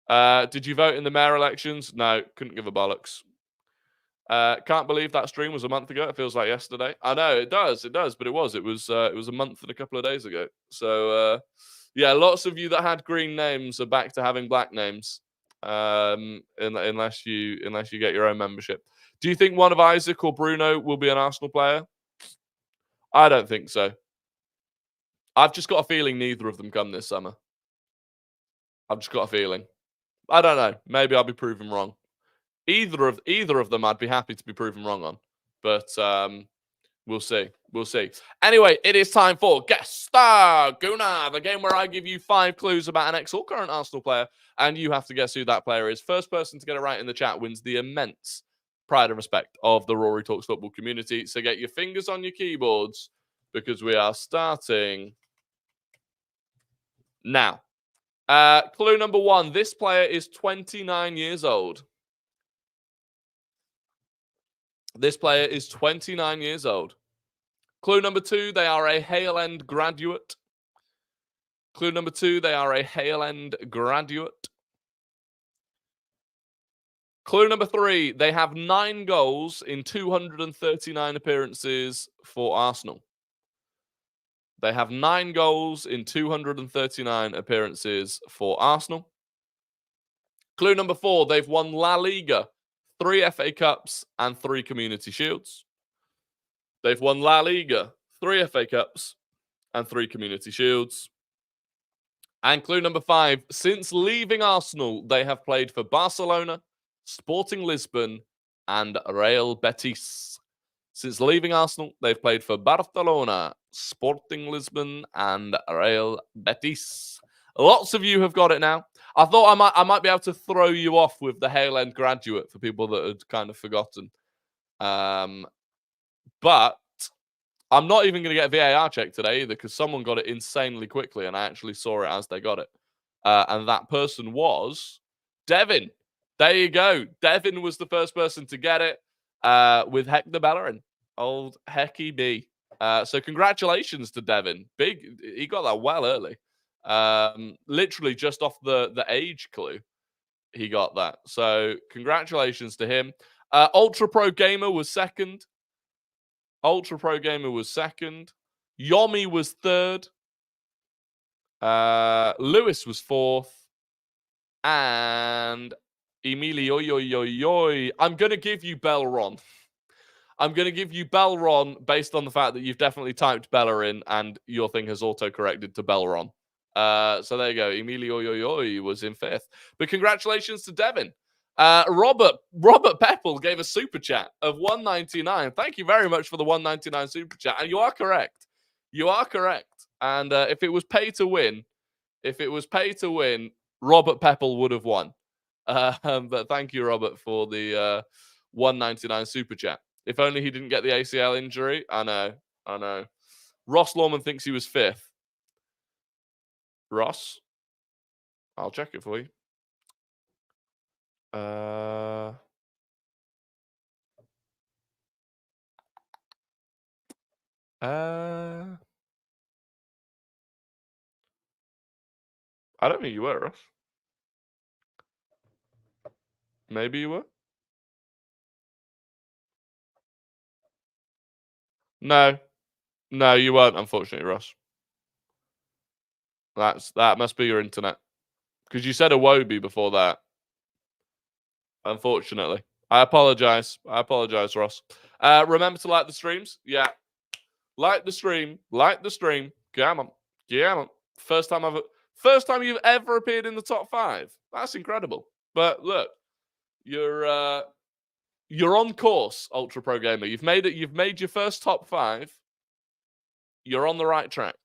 Did you vote in the mayor elections? No, couldn't give a bollocks. Can't believe that stream was a month ago. It feels like yesterday. I know it does, but it was a month and a couple of days ago. So yeah, lots of you that had green names are back to having black names. Unless you get your own membership. Do you think one of Isak or Bruno will be an Arsenal player? I don't think so. I've just got a feeling neither of them come this summer. I've just got a feeling. I don't know. Maybe I'll be proven wrong. Either of them, I'd be happy to be proven wrong on. But we'll see. Anyway, it is time for Guess Star Guna, the game where I give you 5 clues about an ex or current Arsenal player, and you have to guess who that player is. First person to get it right in the chat wins the immense pride and respect of the Rory Talks Football community. So get your fingers on your keyboards because we are starting now. Clue number 1. This player is 29 years old. Clue number 2, they are a Hale End graduate. Clue number 2, they are a Hale End graduate. Clue number 3, they have 9 goals in 239 appearances for Arsenal. They have 9 goals in 239 appearances for Arsenal. Clue number 4, they've won La Liga, 3 FA Cups and 3 Community Shields. They've won La Liga, 3 FA Cups and 3 Community Shields. And clue number 5, since leaving Arsenal, they have played for Barcelona, Sporting Lisbon and Real Betis. Since leaving Arsenal, they've played for Barcelona, Sporting Lisbon and Real Betis. Lots of you have got it now. I thought I might be able to throw you off with the Hale End graduate for people that had kind of forgotten. But I'm not even going to get VAR checked today either because someone got it insanely quickly and I actually saw it as they got it. And that person was Devin. There you go. Devin was the first person to get it with Hector Bellerin. Old Hecky B. So congratulations to Devin. He got that well early. Literally just off the age clue, he got that. So congratulations to him. Ultra Pro Gamer was second. Yomi was third. Lewis was fourth. And Emilio, I'm going to give you Belron. I'm going to give you Belron based on the fact that you've definitely typed Bellerin and your thing has auto-corrected to Belron. So there you go. Emilio was in fifth. But congratulations to Devin. Robert Pepple gave a super chat of $1.99. Thank you very much for the $1.99 super chat. And you are correct. And if it was pay to win, Robert Pepple would have won. But thank you, Robert, for the $1.99 super chat. If only he didn't get the ACL injury. I know. Ross Lawman thinks he was fifth. Ross? I'll check it for you. I don't think you were, Ross. Maybe you were? No, you weren't, unfortunately, Ross. That must be your internet. Because you said a Wobie before that. Unfortunately. I apologize, Ross. Remember to like the streams. Yeah. Like the stream. Come on. First time you've ever appeared in the top 5. That's incredible. But look, you're on course, Ultra Pro Gamer. You've made your first top 5. You're on the right track.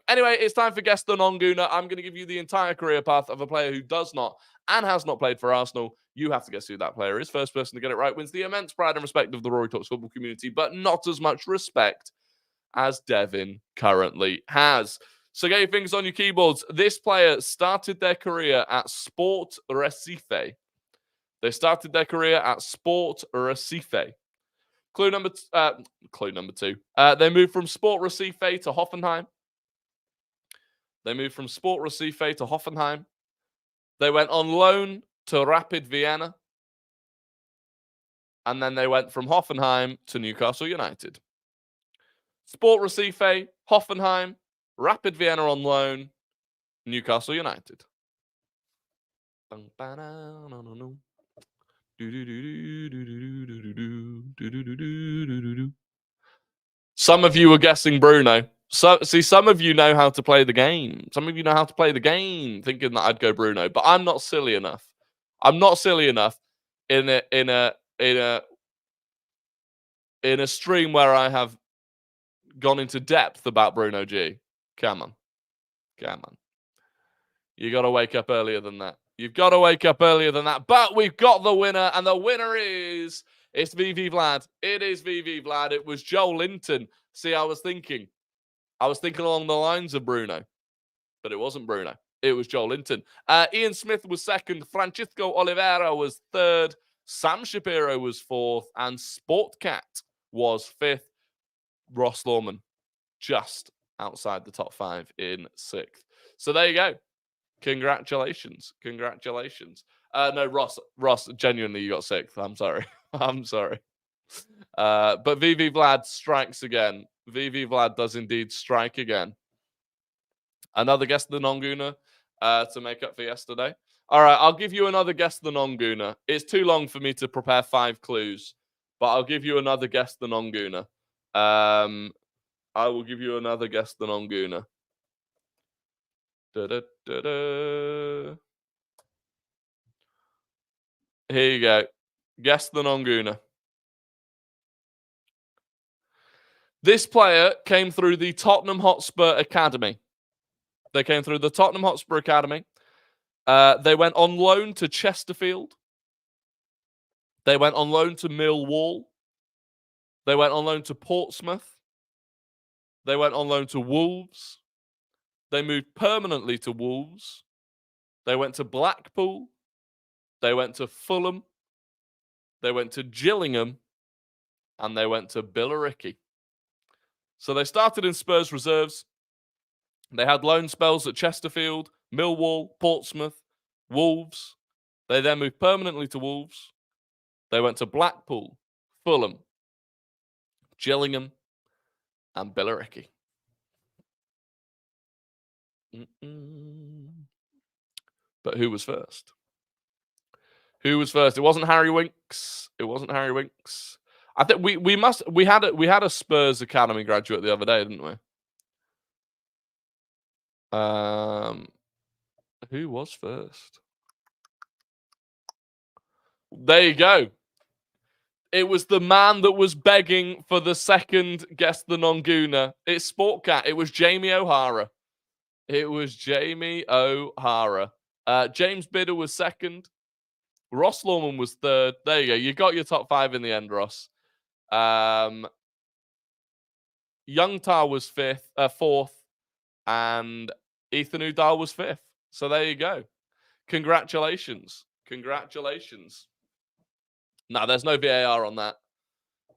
Anyway, it's time for Guess the Non-Gooner. I'm going to give you the entire career path of a player who does not and has not played for Arsenal. You have to guess who that player is. First person to get it right wins the immense pride and respect of the Rory Talks football community, but not as much respect as Devin currently has. So get your fingers on your keyboards. This player started their career at Sport Recife. Clue number 2. They moved from Sport Recife to Hoffenheim. They went on loan to Rapid Vienna. And then they went from Hoffenheim to Newcastle United. Sport Recife, Hoffenheim, Rapid Vienna on loan, Newcastle United. Some of you were guessing Bruno. Some of you know how to play the game. Thinking that I'd go Bruno, but I'm not silly enough. In a stream where I have gone into depth about Bruno G. Come on. You got to wake up earlier than that. But we've got the winner, and the winner is... It's VV Vlad. It is VV Vlad. It was Joe Linton. See, I was thinking along the lines of Bruno, but it wasn't Bruno. It was Joe Linton. Ian Smith was second. Francisco Oliveira was third. Sam Shapiro was fourth. And Sportcat was fifth. Ross Lawman just outside the top 5 in sixth. So there you go. Congratulations. No, Ross, genuinely, you got sixth. I'm sorry. But VV Vlad strikes again. VV Vlad does indeed strike again. Another guess the non-gooner to make up for yesterday. All right, I'll give you another guess the non-gooner. It's too long for me to prepare 5 clues, but I'll give you another guess the non-gooner. I will give you another guess the non-gooner. Here you go. Guess the non-gooner. This player came through the Tottenham Hotspur Academy. They came through the Tottenham Hotspur Academy. They went on loan to Chesterfield. They went on loan to Millwall. They went on loan to Portsmouth. They went on loan to Wolves. They moved permanently to Wolves. They went to Blackpool. They went to Fulham. They went to Gillingham. And they went to Billericay. So they started in Spurs reserves. They had loan spells at Chesterfield, Millwall, Portsmouth, Wolves. They then moved permanently to Wolves. They went to Blackpool, Fulham, Gillingham, and Billericay. But who was first? Who was first? It wasn't Harry Winks. It wasn't Harry Winks. I think we had a Spurs Academy graduate the other day, didn't we? Who was first? There you go. It was the man that was begging for the second Guess the Non-Gooner. It's Sportcat. It was Jamie O'Hara. It was Jamie O'Hara. James Bidder was second. Ross Lawman was third. There you go. You got your top 5 in the end, Ross. Young Tar was fourth. And Ethan Udall was 5th. So there you go. Congratulations. No, there's no VAR on that.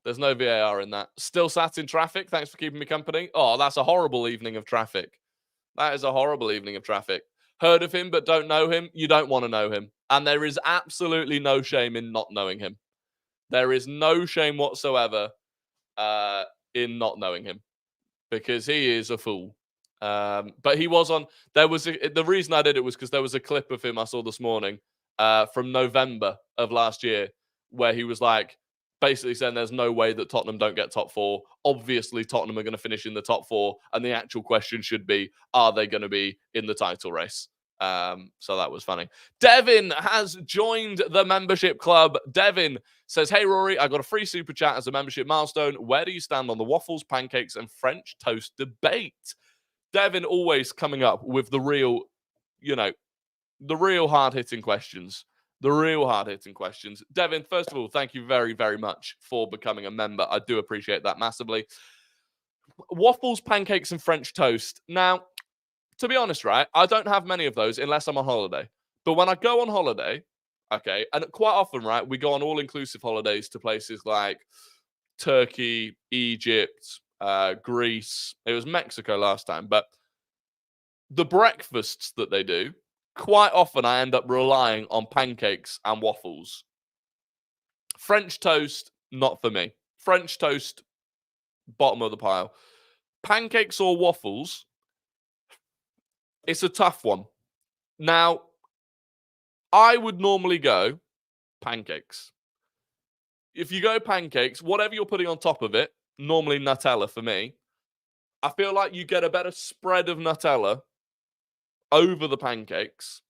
There's no VAR in that. Still sat in traffic. Thanks for keeping me company. Oh, that's a horrible evening of traffic. That is a horrible evening of traffic. Heard of him but don't know him. You don't want to know him. And there is absolutely no shame in not knowing him. There is no shame whatsoever in not knowing him. Because he is a fool. But he was on... the reason I did it was because there was a clip of him I saw this morning from November of last year where he was like basically saying there's no way that Tottenham don't get top 4. Obviously, Tottenham are going to finish in the top 4. And the actual question should be, are they going to be in the title race? So that was funny. Devin has joined the membership club. Devin says, hey, Rory, I got a free super chat as a membership milestone. Where do you stand on the waffles, pancakes, and French toast debate? Devin always coming up with the real, the real hard-hitting questions. Devin, first of all, thank you very, very much for becoming a member. I do appreciate that massively. Waffles, pancakes, and French toast. Now, to be honest, right, I don't have many of those unless I'm on holiday. But when I go on holiday, okay, and quite often, right, we go on all-inclusive holidays to places like Turkey, Egypt, Greece. It was Mexico last time. But the breakfasts that they do, quite often I end up relying on pancakes and waffles. French toast, not for me. French toast, bottom of the pile. Pancakes or waffles, it's a tough one. Now, I would normally go pancakes. If you go pancakes, whatever you're putting on top of it, normally Nutella for me, I feel like you get a better spread of Nutella over the pancakes.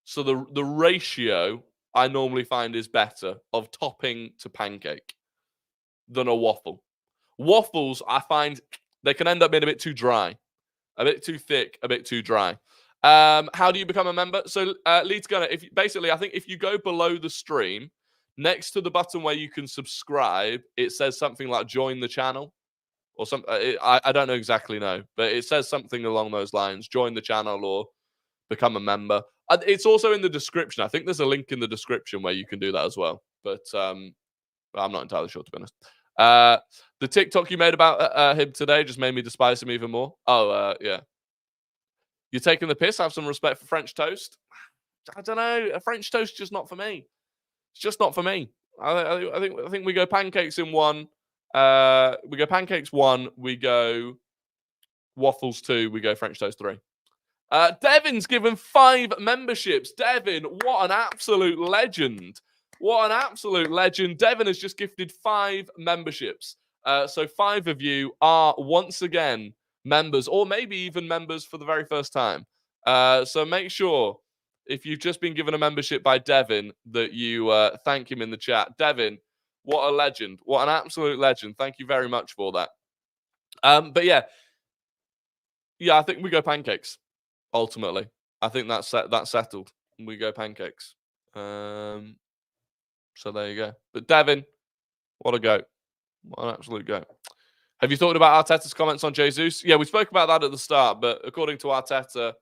So the ratio I normally find is better of topping to pancake than a waffle. Waffles, I find they can end up being a bit too dry, a bit too thick, a bit too dry. How do you become a member? So Leeds Gunner, I think if you go below the stream, next to the button where you can subscribe, it says something like join the channel or something. I don't know exactly know, but it says something along those lines, join the channel or become a member. It's also in the description. I think there's a link in the description where you can do that as well. But I'm not entirely sure, to be honest. The TikTok you made about him today just made me despise him even more. Oh, yeah. You're taking the piss? Have some respect for French toast? I don't know. A French toast is just not for me. It's just not for me. I think we go pancakes in 1. We go pancakes 1. We go waffles 2. We go French toast 3. Devin's given 5 memberships. Devin, what an absolute legend. What an absolute legend. Devin has just gifted 5 memberships. So 5 of you are once again members, or maybe even members for the very first time. So make sure, if you've just been given a membership by Devin, that you thank him in the chat. Devin, what a legend. What an absolute legend. Thank you very much for that. But yeah, I think we go pancakes. ultimately. I think that's settled. We go pancakes. So there you go. But Devin, what a goat. What an absolute goat. Have you thought about Arteta's comments on Jesus? Yeah, we spoke about that at the start, but according to Arteta,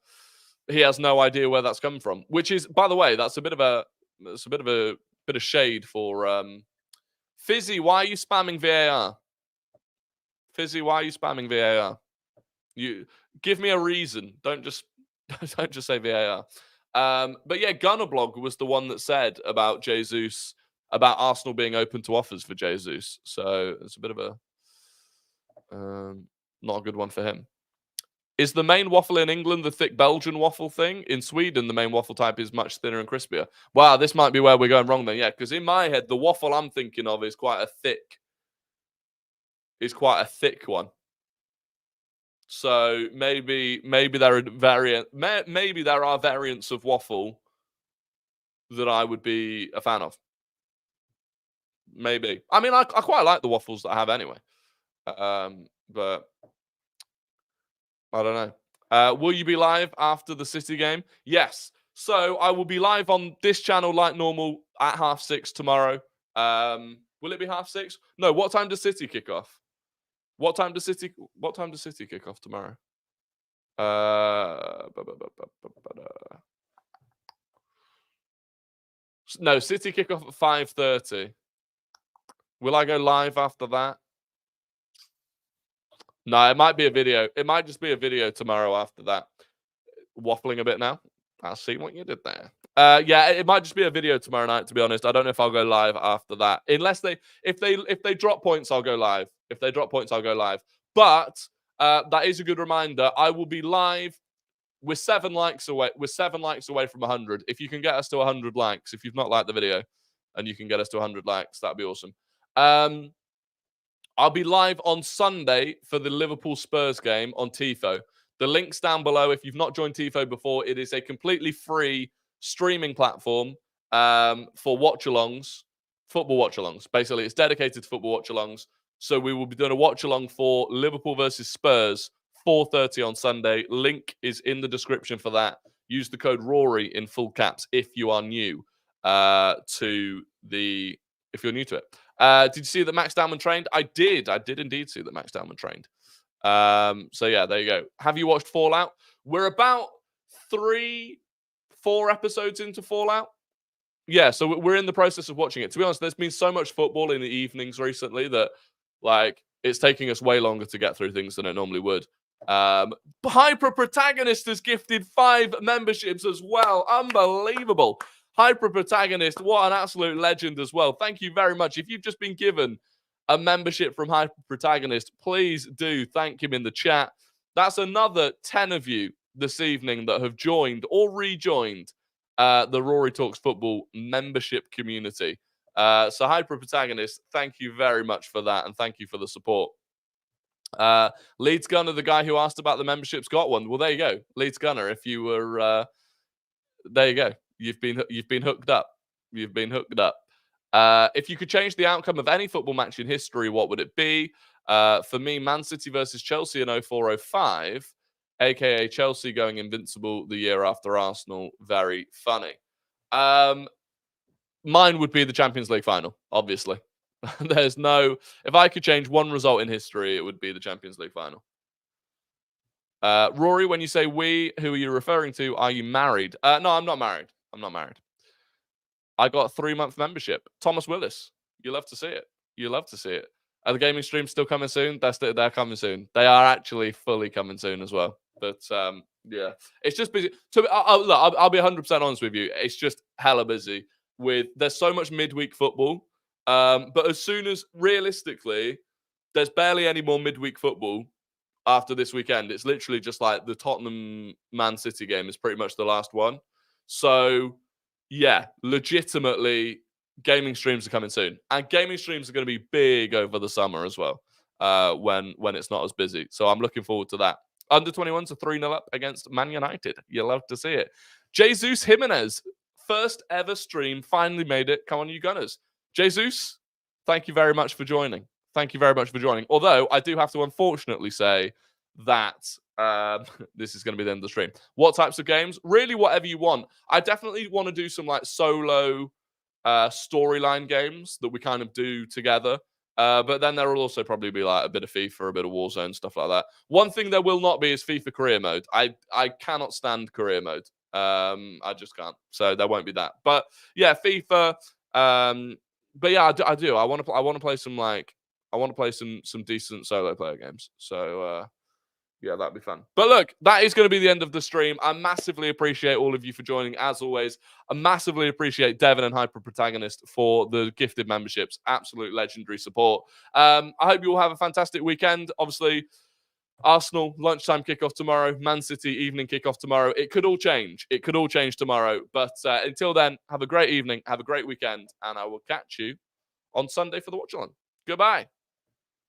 he has no idea where that's coming from. Which is, by the way, that's a bit of shade for Fizzy. Why are you spamming VAR? Fizzy, why are you spamming VAR? You give me a reason. Don't just say VAR. But yeah, Gunnerblog was the one that said about Jesus, about Arsenal being open to offers for Jesus. So it's a bit of a not a good one for him. Is the main waffle in England the thick Belgian waffle thing? In Sweden, the main waffle type is much thinner and crispier. Wow, this might be where we're going wrong then. Yeah, because in my head, the waffle I'm thinking of is quite a thick one. So maybe there are variants of waffle that I would be a fan of. Maybe. I mean, I quite like the waffles that I have anyway. But I don't know. Will you be live after the City game? Yes. So I will be live on this channel like normal at 6:30 tomorrow. Will it be 6:30? No. What time does City kick off? What time does City kick off tomorrow? No, City kick off at 5:30. Will I go live after that? No, it might be a video. It might just be a video tomorrow after that. Waffling a bit now. I see what you did there. Yeah, it might just be a video tomorrow night, to be honest. I don't know if I'll go live after that. Unless if they drop points, I'll go live. If they drop points, I'll go live. But that is a good reminder. I will be live. We're 7 likes away. We're 7 likes away from 100. If you can get us to 100 likes, if you've not liked the video and you can get us to 100 likes, that'd be awesome. I'll be live on Sunday for the Liverpool Spurs game on Tifo. The link's down below. If you've not joined Tifo before, it is a completely free streaming platform for watch-alongs, football watch-alongs. Basically, it's dedicated to football watch-alongs. So we will be doing a watch-along for Liverpool versus Spurs, 4:30 on Sunday. Link is in the description for that. Use the code Rory in full caps if you are new if you're new to it. Did you see that Max Dowman trained? I did indeed see that Max Dowman trained. So yeah, there you go. Have you watched Fallout? We're about 3-4 episodes into Fallout. Yeah, so we're in the process of watching it. To be honest, there's been so much football in the evenings recently that it's taking us way longer to get through things than it normally would. Hyper Protagonist has gifted 5 memberships as well. Unbelievable. Hyper Protagonist, what an absolute legend as well. Thank you very much. If you've just been given a membership from Hyper Protagonist, please do thank him in the chat. That's another 10 of you this evening that have joined or rejoined the Rory Talks Football membership community. So Hyper Protagonist, thank you very much for that, and thank you for the support. Leeds Gunner, the guy who asked about the memberships, got one. Well, there you go. Leeds Gunner, if you were there you go. You've been hooked up. You've been hooked up. If you could change the outcome of any football match in history, what would it be? For me, Man City versus Chelsea in 04-05, aka Chelsea going invincible the year after Arsenal. Very funny. Mine would be the Champions League final, obviously. If I could change one result in history, it would be the Champions League final. Rory, when you say we, who are you referring to? Are you married? No, I'm not married. I got a 3-month membership. Thomas Willis. You love to see it. Are the gaming streams still coming soon? They're coming soon. They are actually fully coming soon as well. But yeah, it's just busy. So I'll be 100% honest with you. It's just hella busy. There's so much midweek football. But as soon as realistically, there's barely any more midweek football after this weekend. It's literally just like the Tottenham Man City game is pretty much the last one. So yeah, legitimately, gaming streams are coming soon, and gaming streams are going to be big over the summer as well. When it's not as busy, so I'm looking forward to that. Under 21s are 3-0 up against Man United. You love to see it. Jesus Jimenez, first ever stream, finally made it. Come on, you Gunners. Jesus, thank you very much for joining. Although I do have to unfortunately say that this is going to be the end of the stream. What types of games? Really, whatever you want. I definitely want to do some like solo storyline games that we kind of do together. But then there will also probably be like a bit of FIFA, a bit of Warzone, stuff like that. One thing there will not be is FIFA career mode. I cannot stand career mode. I just can't. So there won't be that. But yeah, FIFA. But yeah, I do. I want to play some like I want to play some decent solo player games. So yeah, that'd be fun. But look, that is going to be the end of the stream. I massively appreciate all of you for joining, as always. I massively appreciate Devon and Hyper Protagonist for the gifted memberships. Absolute legendary support. I hope you all have a fantastic weekend. Obviously, Arsenal, lunchtime kickoff tomorrow. Man City, evening kickoff tomorrow. It could all change. It could all change tomorrow. But until then, have a great evening. Have a great weekend. And I will catch you on Sunday for the watch-along. Goodbye.